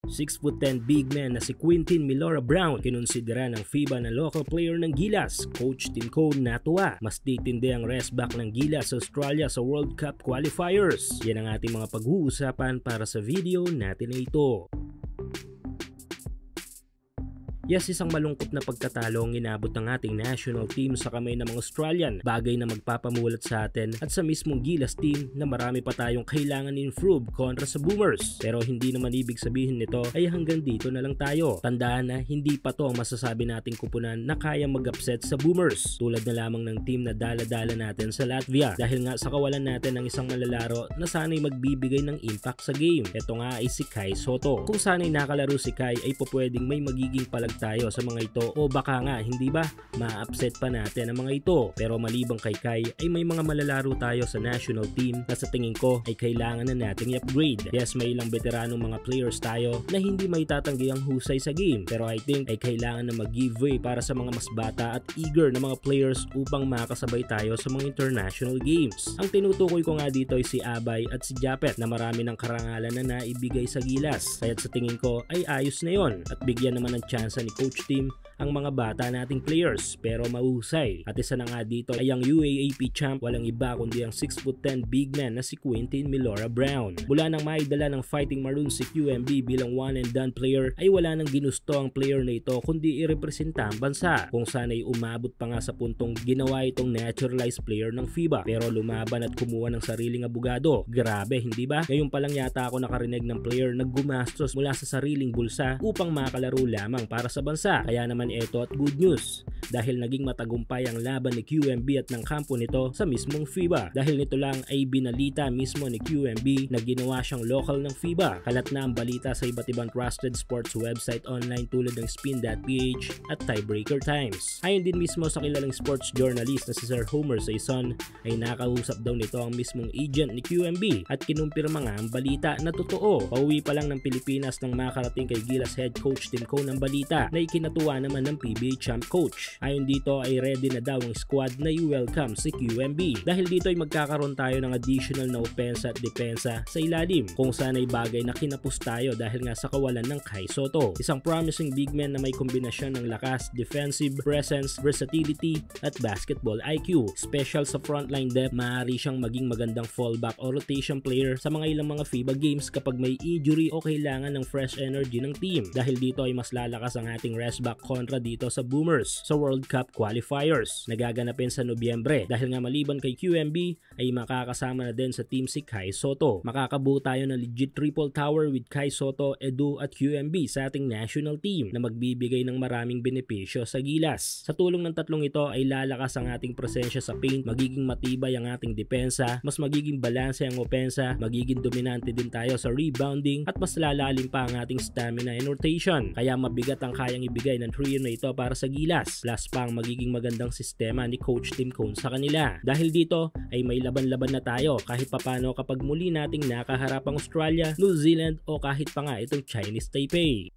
6'10" big man na si Quintin Milora-Brown kinonsidera ng FIBA na local player ng Gilas. Coach Tim Cone natuwa. Mas titindi ang rest back ng Gilas sa Australia sa World Cup qualifiers. Yan ang ating mga pag-uusapan para sa video natin na ito. Yes, isang malungkot na pagkatalo ang inabot ng ating national team sa kamay ng mga Australian, bagay na magpapamulat sa atin at sa mismong Gilas team na marami pa tayong kailangan improve kontra sa Boomers. Pero hindi naman ibig sabihin nito ay hanggang dito na lang tayo. Tandaan na hindi pa to ang masasabi nating kupunan na kaya mag-upset sa Boomers. Tulad na lamang ng team na dala-dala natin sa Latvia dahil nga sa kawalan natin ng isang malalaro na sana'y magbibigay ng impact sa game. Ito nga ay si Kai Sotto. Kung sana'y nakalaro si Kai ay pwedeng may magiging palag tayo sa mga ito o baka nga hindi ba ma-upset pa natin ang mga ito. Pero malibang kay Kai ay may mga malalaro tayo sa national team na sa tingin ko ay kailangan na nating i-upgrade. Yes, may ilang veteranong mga players tayo na hindi may tatanggi ang husay sa game, pero I think ay kailangan na mag-give way para sa mga mas bata at eager na mga players upang makasabay tayo sa mga international games. Ang tinutukoy ko nga dito ay si Abay at si Japet na marami ng karangalan na naibigay sa Gilas, kaya't sa tingin ko ay ayos na yon at bigyan naman ng tsansa ni Coach Tim ang mga bata nating players pero mahusay. At isa na nga dito ay ang UAAP champ, walang iba kundi ang 6'10" big man na si Quintin Milora-Brown. Mula nang maidala ng Fighting Maroons si QMB bilang one and done player ay wala nang ginusto ang player na ito kundi irepresenta ang bansa, kung sana'y umabot pa nga sa puntong ginawa itong naturalized player ng FIBA pero lumaban at kumuha ng sariling abogado. Grabe, hindi ba? Ngayon pa lang yata ako nakarinig ng player na gumastos mula sa sariling bulsa upang makalaro lamang para sa bansa. Kaya naman ito at good news dahil naging matagumpay ang laban ni QMB at ng kampo nito sa mismong FIBA. Dahil nito lang ay binalita mismo ni QMB na ginawa siyang local ng FIBA. Kalat na ang balita sa iba't ibang trusted sports website online tulad ng Spin.ph at Tiebreaker Times. Ayon din mismo sa kilalang sports journalist na si Sir Homer Saison ay nakausap daw nito ang mismong agent ni QMB at kinumpirma nga ang balita na totoo. Pauwi pa lang ng Pilipinas nang makarating kay Gilas head coach Tim Cone ang balita na ikinatuwa naman ng PBA champ coach. Ayon dito ay ready na daw ang squad na i-welcome si QMB dahil dito ay magkakaroon tayo ng additional na opensa at depensa sa ilalim, kung saan ay bagay na kinapos tayo dahil nga sa kawalan ng Kai Sotto. Isang promising big man na may kombinasyon ng lakas, defensive presence, versatility at basketball IQ. Special sa frontline depth, maaari siyang maging magandang fallback o rotation player sa mga ilang mga FIBA games kapag may injury o kailangan ng fresh energy ng team. Dahil dito ay mas lalakas ang ating rest back kontra dito sa Boomers sa World Cup qualifiers na gaganapin sa Nobyembre. Dahil nga maliban kay QMB ay makakasama na din sa team si Kai Sotto. Makakabuo tayo ng legit triple tower with Kai Sotto, Edu at QMB sa ating national team na magbibigay ng maraming benepisyo sa Gilas. Sa tulong ng tatlong ito ay lalakas ang ating presensya sa paint, magiging matibay ang ating depensa, mas magiging balanse ang opensa, magiging dominante din tayo sa rebounding at mas lalalim pa ang ating stamina and rotation. Kaya mabigat ang kayang ibigay ng trio na ito para sa Gilas. Plus pa ang magiging magandang sistema ni Coach Tim Cone sa kanila. Dahil dito ay may laban-laban na tayo kahit papano kapag muli nating nakaharap ang Australia, New Zealand o kahit pa nga itong Chinese Taipei.